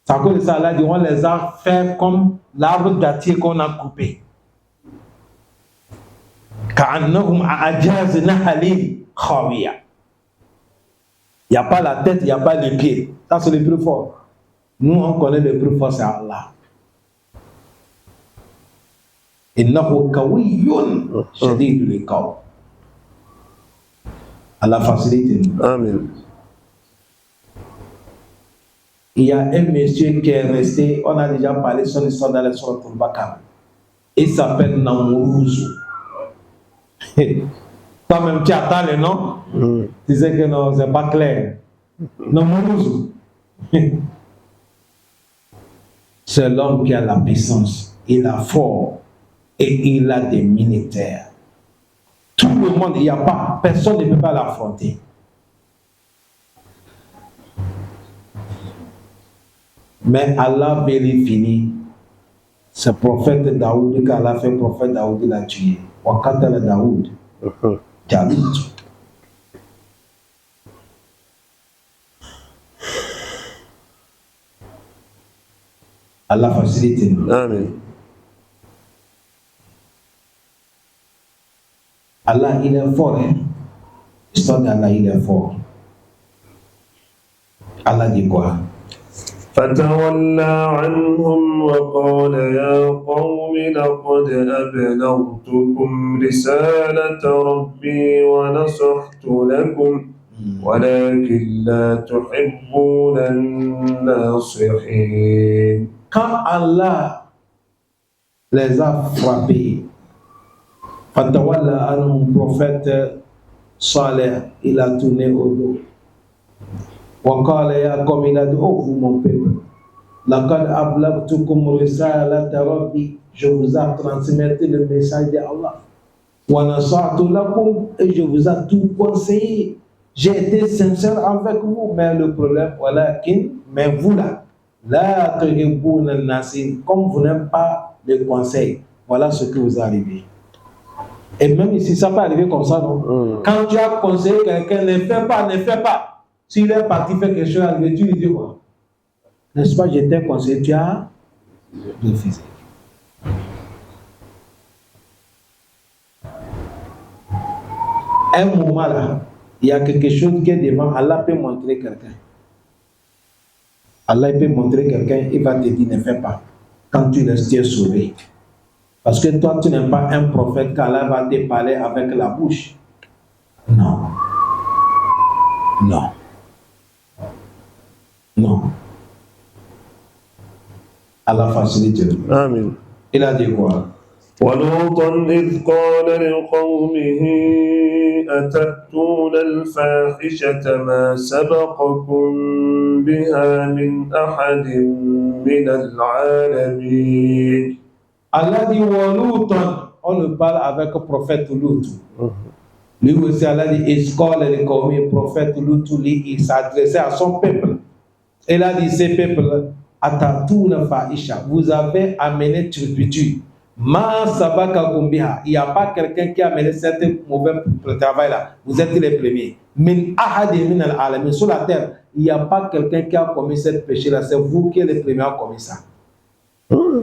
C'est à cause de ça, Allah dit, on les a fait comme l'arbre dattier qu'on a coupé. Il n'y a pas la tête, il n'y a pas les pieds. Ça, c'est le plus fort. Nous, on connaît le plus fort, c'est Allah. Innahu kawiyyun shadidul iqab. Allah facilite. Amen. Il y a un monsieur qui est resté, on a déjà parlé de son histoire dans la Sourate Al-Baqarah. Il s'appelle Namrouz. Toi-même, tu attends le nom? Tu sais que non, c'est pas clair. Namrouz. C'est l'homme qui a la puissance, il a fort et il a des militaires. Tout le monde, il n'y a pas, personne ne peut pas l'affronter. Mais Allah vérifie, ce prophète Daoud, qu'Allah fait prophète Daoud, l'a tué. Wakatala Daoud, Jalut. Allah facilite. Amen. Allah, il est fort. L'histoire d'Allah, il est fort. Allah dit quoi? فتولى عنهم وقال يا قوم لقد أبلغتكم رسالة ربي ونصحت لكم ولكن لا تحبون الناصحين. Quand Allah les a frappés, Fatawalla anhum, prophète Saleh, il a tourné au dos. Comme il a dit, oh vous mon peuple, laqad ablagtukum risalata rabbi, je vous ai transmis le message de Allah. Wa nasahtu lakum, et je vous ai tout conseillé. j'ai été sincère avec vous, mais le problème, voilà, mais vous là, là, comme vous n'aimez pas les conseils, voilà ce que vous arrivez. Et même ici, ça peut arriver comme ça, non? Quand tu as conseillé quelqu'un, ne fais pas, ne fais pas. S'il est parti faire quelque chose, tu lui dis quoi? N'est-ce pas, j'étais conseillé, tu as refusé. Un moment là, il y a quelque chose qui est devant, Allah peut montrer quelqu'un. Allah peut montrer quelqu'un, il va te dire ne fais pas. Quand tu restes sauvé. Parce que toi, tu n'es pas un prophète qu'Allah va te parler avec la bouche. Non. Non. Non. Allah facilite. Amen. Il a dit quoi? ولوطا إذ قال لقومه أتأتون الفاحشة ما سبقكم بها من أحد من العالمين. Allah dit Waloutan, on le parle avec le prophète Lut. Lui aussi, Allah dit Isqala liqawmi, prophète Lut, il s'adressait à son peuple. Il a dit ces peuples, Atatouna fahisha, vous avez amené turpitude. Ma sabaka kumbiha, il n'y a pas quelqu'un qui a amené cet mauvais travail là. Vous êtes les premiers. Min ahadi min al-alamin, sur la terre, il n'y a pas quelqu'un qui a commis ce péché là. C'est vous qui êtes les premiers à commettre ça.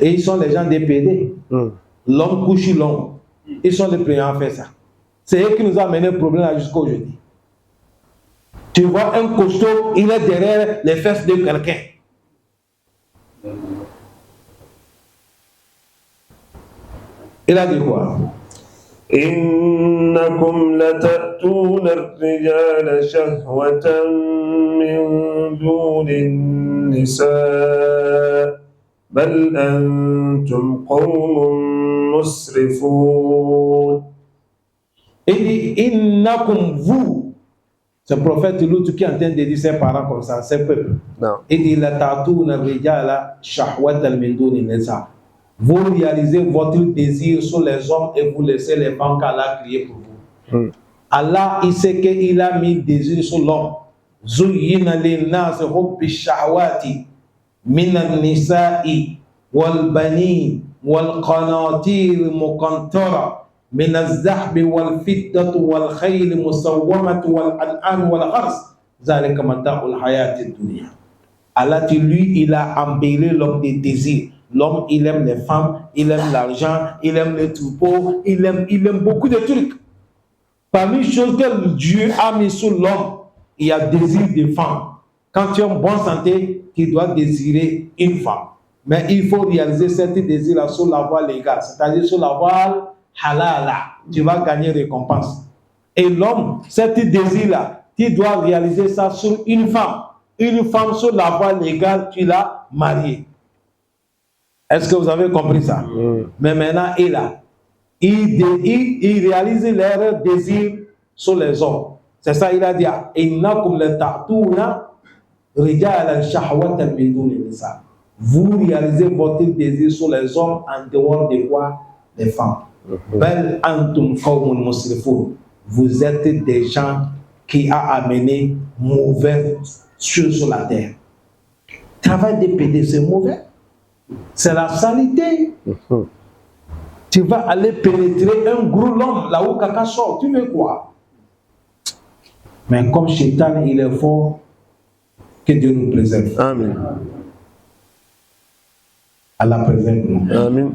Et ils sont les gens des PD. L'homme couche l'homme. Ils sont les premiers à faire ça. C'est eux qui nous ont amené le problème là jusqu'à aujourd'hui. Tu vois un costaud, il est derrière les fesses de quelqu'un. Il a dit quoi? إنكم لتأتون الرجال شهوة من دون النساء بل أنتم قوم مسرفون. Il dit innakum vous, ce prophète Lut qui est en train de dire ses parents comme ça, ses peuples. Il dit la ta'tuna rijala shahwatan min duni nisa. Vous réalisez votre désir sur les hommes et vous laissez les femmes qu'Allah a créées pour vous. Allah, il sait qu'il a mis désir sur l'homme. Zuyyina linnas hubbi shahwati min an-nisa'i wal banin wal qanatir muqantara من الذهب والفضة والخيل المسومة والأنعام والحرث ذلك متاع الحياة الدنيا. Allah dit lui, il a embellé l'homme des désirs. L'homme, il aime les femmes, il aime l'argent, il aime les troupeaux, il aime beaucoup de trucs. Parmi les choses que Dieu a mis sur l'homme, il y a désir de femme. Quand tu es en bonne santé, tu dois désirer une femme. Mais il faut réaliser cet désir-là sur la voie légale, c'est-à-dire sur la voie halala, tu vas gagner récompense. Et l'homme, cet désir-là, tu dois réaliser ça sur une femme sur la voie légale, tu l'as mariée. Est-ce que vous avez compris ça? Mais maintenant, il réalise leur désir sur les hommes. C'est ça, il a dit, innakum la ta'tuna rijalan shahwatan min duni nisa. Vous réalisez votre désir sur les hommes en dehors de quoi? Les femmes. Bel antum qawmun musrifun. Vous êtes des gens qui a amené mauvais choses sur la terre. Travail de PD, c'est mauvais. C'est la saleté. Tu vas aller pénétrer un gros homme là où caca sort. Tu veux quoi? Mais comme Shaitan, il est fort, que Dieu nous préserve. Amen. Allah préserve nous. Amen.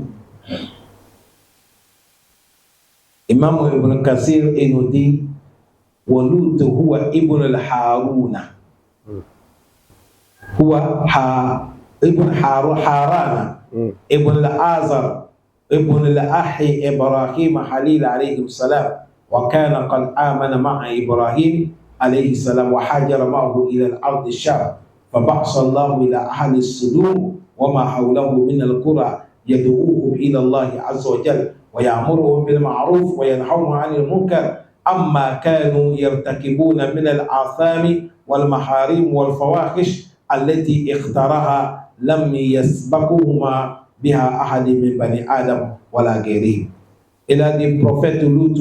Imam Ibn Kathir nous dit Walut huwa ibn al-Haruna. Huwa ibn Harana, ibn al-Azar, ibn al-Ahi Ibrahim Halil alayhi salam. وكان قد آمن مع إبراهيم عليه السلام وحاجر معه إلى الأرض الشام فبعث الله إلى أهل الصدوم وما حوله من القرى يدعوهم إلى الله عز وجل ويأمرهم بالمعروف وينهون عن المنكر أما كانوا يرتكبون من الآثام والمحارم والفواحش التي اختارها لم يسبقهما بها أحد من بني آدم ولا غيرهم. Il a dit prophète Lut,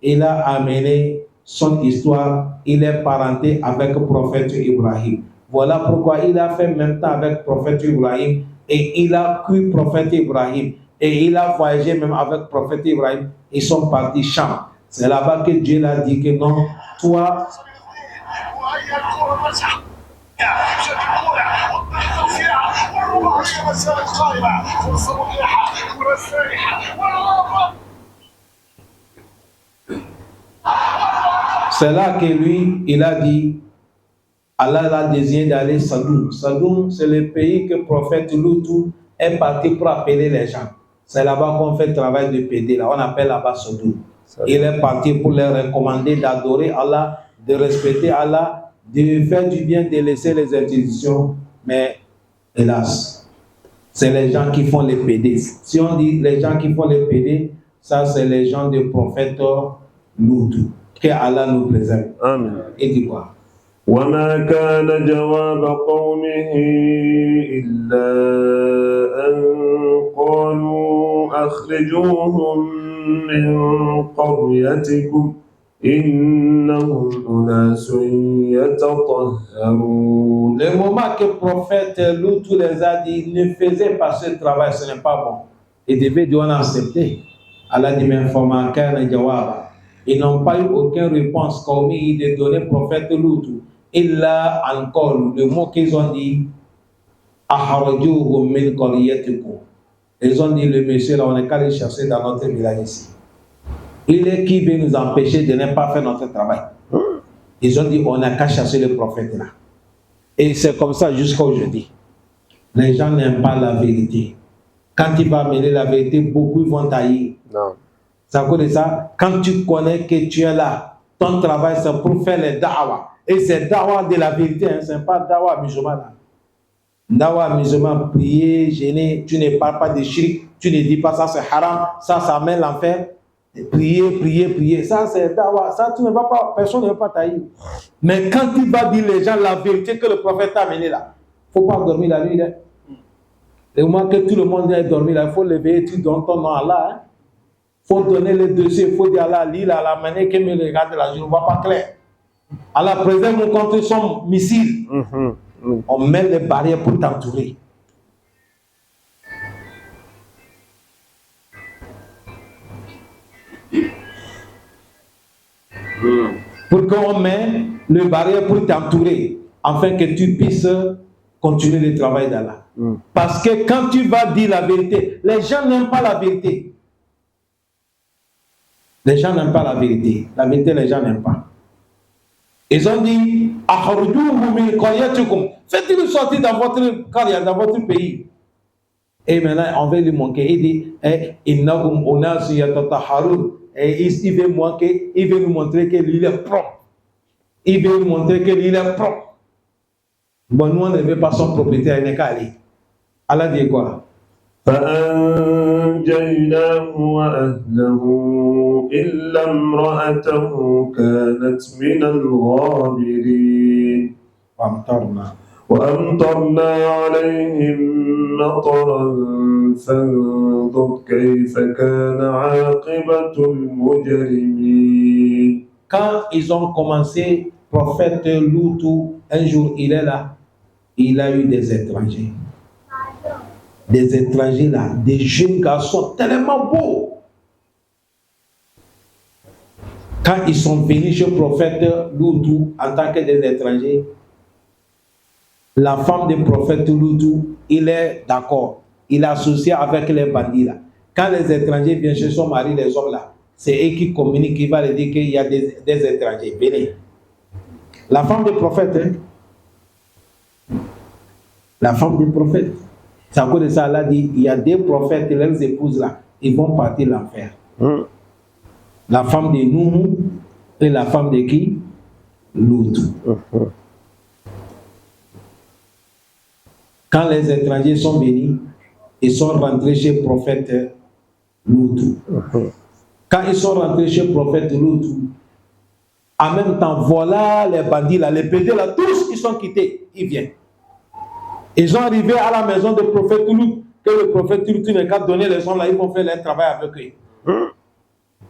il a amené son histoire, il est parenté avec le prophète Ibrahim. Voilà pourquoi il a fait même temps avec le prophète Ibrahim et il a cru le prophète Ibrahim et il a voyagé même avec le prophète Ibrahim. Ils sont partis Cham. C'est là-bas que Dieu l'a dit que non, toi, c'est là que lui, il a dit, Allah l'a désigné d'aller Sadoum. Sadoum, c'est le pays que le prophète Loutou est parti pour appeler les gens. C'est là-bas qu'on fait le travail de pédé. Là, on appelle là-bas Sadoum. Il est parti pour leur recommander d'adorer Allah, de respecter Allah, de faire du bien, de laisser les institutions. Mais hélas, c'est les gens qui font les pédés. Si on dit les gens qui font les pédés, ça c'est les gens du prophète Loutou. Que Allah nous préserve. Amen. Et dit quoi? وما كان جواب قومه إلا أن قالوا أخرجوهم من قريتكم إنهم أناس يتطهرون. Le moment que le prophète Loutou les a dit, ne faisait pas ce travail, ce n'est pas bon. Ils devaient dire on a accepté. Allah dit, mais ils n'ont pas eu aucune réponse comme il a donné au prophète Loutou. Il a encore le mot qu'ils ont dit, ils ont dit, le monsieur là, on est qu'à le chercher dans notre village ici. Il est qui veut nous empêcher de ne pas faire notre travail. Ils ont dit, on n'a qu'à chercher le prophète là. Et c'est comme ça jusqu'à aujourd'hui. Les gens n'aiment pas la vérité. Quand tu vas mêler la vérité, beaucoup vont tailler. Non. C'est à cause de ça, quand tu connais que tu es là, ton travail c'est pour faire les da'wah. Et c'est da'wah de la vérité, hein, ce n'est pas da'wah musulman. Da'wah musulman, prier, jeûner, tu ne parles pas de shirk, tu ne dis pas ça c'est haram, ça mène l'enfer. Prier, ça c'est da'wah, ça tu ne vas pas, personne ne va pas tailler. Mais quand tu vas dire les gens la vérité que le prophète t'a amené là, il ne faut pas dormir la nuit. Là. Le moment que tout le monde est dormi là, il faut lever, tu donnes ton nom à Allah. Hein. Faut donner le dossier, il faut dire à Allah, lire à la manière que me regarde là, je ne vois pas clair. Allah préserve nous contre son missile. On met les barrières pour t'entourer. Pour qu'on met les barrières pour t'entourer, afin que tu puisses continuer le travail d'Allah. Parce que quand tu vas dire la vérité, les gens n'aiment pas la vérité. Les gens n'aiment pas la vérité. La vérité, les gens n'aiment pas. Ils ont dit, faites-le sortir dans votre carrière, dans votre pays. Et maintenant, on va lui manquer. Il dit, et il veut manquer, il veut nous montrer que lui est propre. Il veut nous montrer que lui est propre. Bon, nous, on ne veut pas son propriétaire, il n'est qu'à aller. Allah dit quoi? فأنجيناه وأهله إلا امرأته كانت من الغابرين وأمطرنا عليهم مطرا فانظر كيف كان عاقبة المجرمين. Quand ils ont commencé, prophète Loutou, un jour il est là, il a eu des étrangers. Des étrangers là, des jeunes garçons tellement beaux. Quand ils sont venus chez le prophète Loutou en tant que des étrangers, la femme du prophète Loutou, il est d'accord. Il est associé avec les bandits là. Quand les étrangers viennent chez son mari, les hommes là, c'est eux qui communiquent, qui va leur dire qu'il y a des étrangers. Venez. La femme du prophète, hein? La femme du prophète. C'est à cause de ça, Allah dit, il y a des prophètes et leurs épouses là, ils vont partir l'enfer. La femme de Nouhou et la femme de qui? Loutou. Quand les étrangers sont venus, ils sont rentrés chez le prophète Loutou. Quand ils sont rentrés chez le prophète Loutou, en même temps, voilà les bandits là, les pédés là, tous ils sont quittés, ils viennent. Ils sont arrivés à la maison du prophète Loutou, que le prophète Loutou n'a qu'à donner les hommes là, ils vont faire leur travail avec eux. Le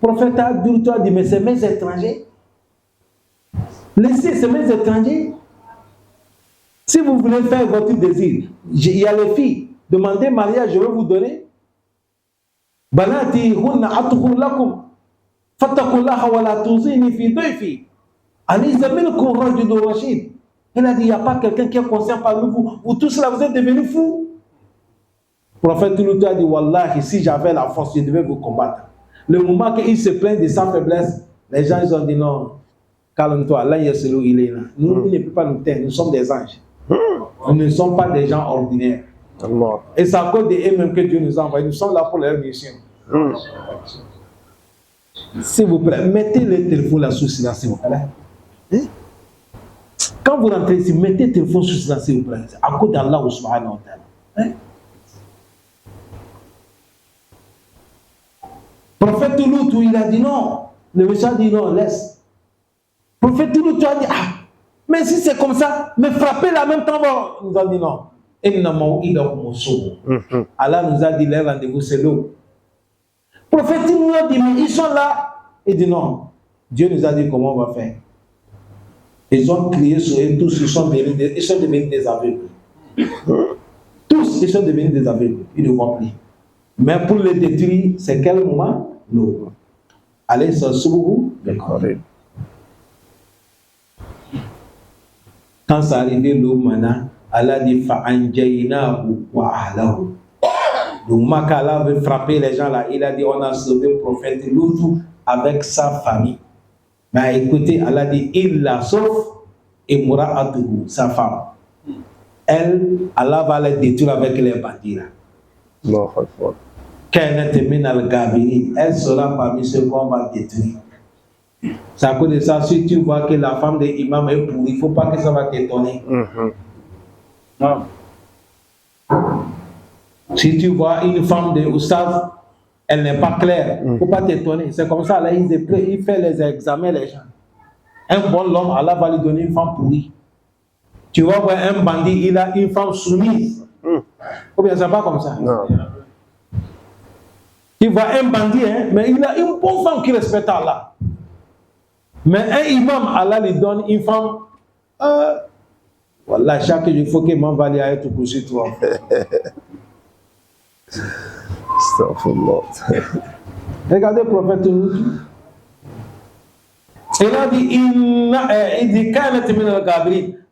prophète Loutou a dit, mais c'est mes étrangers. Laissez ces mêmes étrangers. Si vous voulez faire votre désir, il y a les filles. Demandez mariage, je vais vous donner. Banati hunna atukhur lakum. Fattakullaha wa la tuzini fi dayfi. Alaysa minkum rajulun rashid. Il a dit, il n'y a pas quelqu'un qui est conscient parmi vous. Vous tous là, vous êtes devenus fous. Le prophète Lut a dit, Wallahi, si j'avais la force, je devais vous combattre. Le moment qu'il se plaint de sa faiblesse, les gens ils ont dit non, calme-toi, là il est là. Nous, il ne peut pas nous taire, nous sommes des anges. Nous ne sommes pas des gens ordinaires. Et c'est à cause d'eux-mêmes que Dieu nous a envoyés. Nous sommes là pour leur mission. S'il vous plaît, mettez le téléphone là sous silence, s'il vous plaît. Quand vous rentrez ici, mettez le téléphone sous silence, s'il vous plaît. À cause d'Allah subhanahu wa ta'ala. Prophète Lut, il a dit non. Le méchant dit non, laisse. Prophète Lut a dit mais si c'est comme ça, mais frappez la même temps. Nous a dit non. Allah nous a dit les rendez-vous, c'est l'eau. Prophète nous a dit mais ils sont là. Il dit non. Dieu nous a dit comment on va faire. Ils ont crié sur eux, tous ils sont devenus des aveugles. Tous ils sont devenus des aveugles. Ils ne voient plus. Mais pour les détruire, c'est quel moment? L'eau. Allez, ça s'ouvre. Quand ça arrivé l'eau, maintenant, Allah dit fa'anjaynahu wa ahlahu. Le moment qu'Allah veut frapper les gens là, il a dit on a sauvé le prophète Lut avec sa famille. Mais écoutez, Allah dit il la sauve et mura'atuhu, sa femme. Elle, Allah va les détruire avec les bandits là. Elle sera parmi ceux qu'on va détruire. C'est à cause de ça, si tu vois que la femme de l'imam est pourrie, il ne faut pas que ça va t'étonner. Non. Si tu vois une femme de Oustaz, elle n'est pas claire, il ne faut pas t'étonner. C'est comme ça, là, il fait les examens, les gens. Un bon homme, Allah va lui donner une femme pourrie. Tu vois, un bandit, il a une femme soumise. Ou bien, c'est pas comme ça. Non. Il voit un bandit, mais il a une bonne femme qui respecte Allah. Mais un imam, Allah lui donne une femme. Voilà, chaque jour, il faut que l'imam va aller à être couché toi. Regardez le prophète Lut. Il a dit,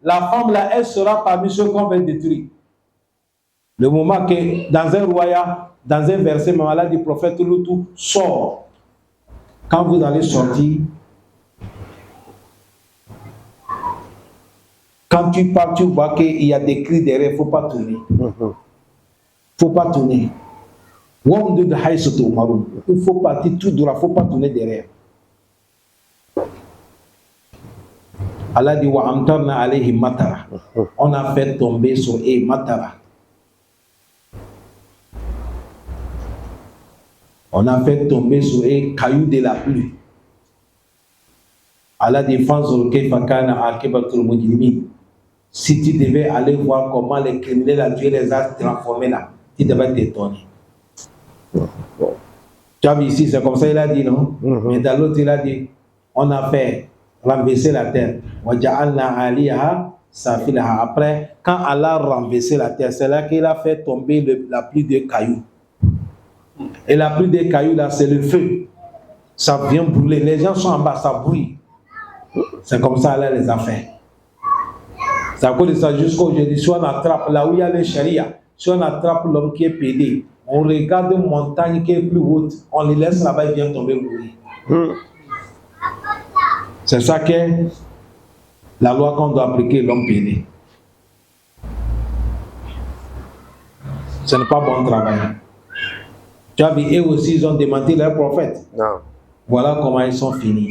la femme là, elle sera parmi ceux qu'on va détruire. Le moment que dans un royaume, dans un verset, Allah dit, prophète Lut sort. Quand vous allez sortir, quand tu pars, tu vois qu'il y a des cris derrière, il ne faut pas tourner. Il ne faut pas tourner. Il faut partir tout droit, il ne faut pas tourner derrière. Allah dit, wa amtarna alayhi matara. On a fait tomber sur eux matara. On a fait tomber sur eux cailloux de la pluie. Allah dit, fanzur kayfa kana akibatul mujrimin. Si tu devais aller voir comment les criminels Dieu les a transformés là, tu devais t'étonner. Tu as vu ici, c'est comme ça il a dit, non? Mais dans l'autre, il a dit, on a fait renverser la terre. Après, quand Allah a renversé la terre, c'est là qu'il a fait tomber la pluie de cailloux. Et la pluie de cailloux là, c'est le feu. Ça vient brûler. Les gens sont en bas, ça brûle. C'est comme ça Allah les a fait. C'est à cause de ça jusqu'aujourd'hui, si on attrape là où il y a le charia, si on attrape l'homme qui est pédé, on regarde une montagne qui est plus haute, on les laisse là-bas, il vient tomber mourir. C'est ça que la loi qu'on doit appliquer l'homme pédé. Ce n'est pas bon travail. Tu as vu, eux aussi, ils ont démenti leur prophète. Non. Voilà comment ils sont finis.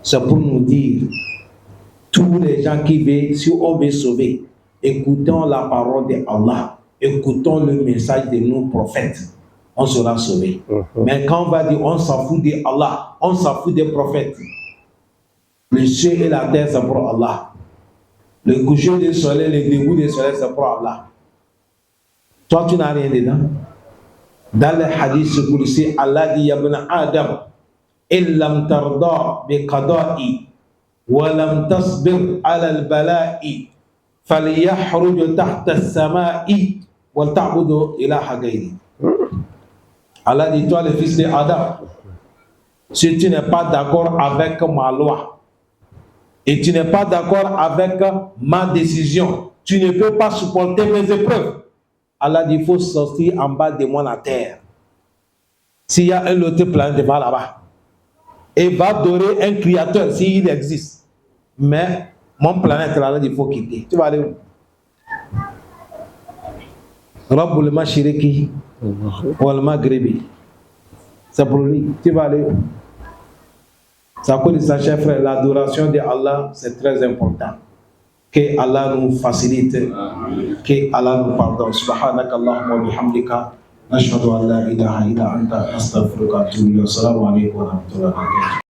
C'est pour nous dire, tous les gens qui veulent, si on veut sauver, écoutons la parole de Allah, écoutons le message de nos prophètes, on sera sauvé. Mais quand on va dire, on s'en fout de Allah, on s'en fout des prophètes, le ciel et la terre, c'est pour Allah. Le coucher du soleil, le debout du soleil, c'est pour Allah. Toi, tu n'as rien dedans. Dans le hadith Qudsi, Allah dit, ya ibn Adam, illam tarda bi qada'i ولم تصبر على البلاء فليحرج تحت السماء ولتعبد إله غيري. Allah dit, toi le fils d'Adam, si tu n'es pas d'accord avec ma loi et tu n'es pas d'accord avec ma décision, tu ne peux pas supporter mes épreuves. Allah dit, il faut sortir en bas de moi la terre. S'il y a un autre planète, va là-bas. Et va adorer un créateur s'il existe. Mais mon planète là, il faut quitter. Tu vas aller où? Rabbul Mashriqi wal Maghribi. C'est pour lui. Tu vas aller où? Ça cause de ça, cher frère, l'adoration de Allah, c'est très important. Que Allah nous facilite, que Allah nous pardonne. Subhanaka Allahumma wa bihamdika, nashhadu an la ilaha illa anta, astaghfiruka wa atubu ilayk. Assalamu alaykum wa rahmatullahi wa barakatuh.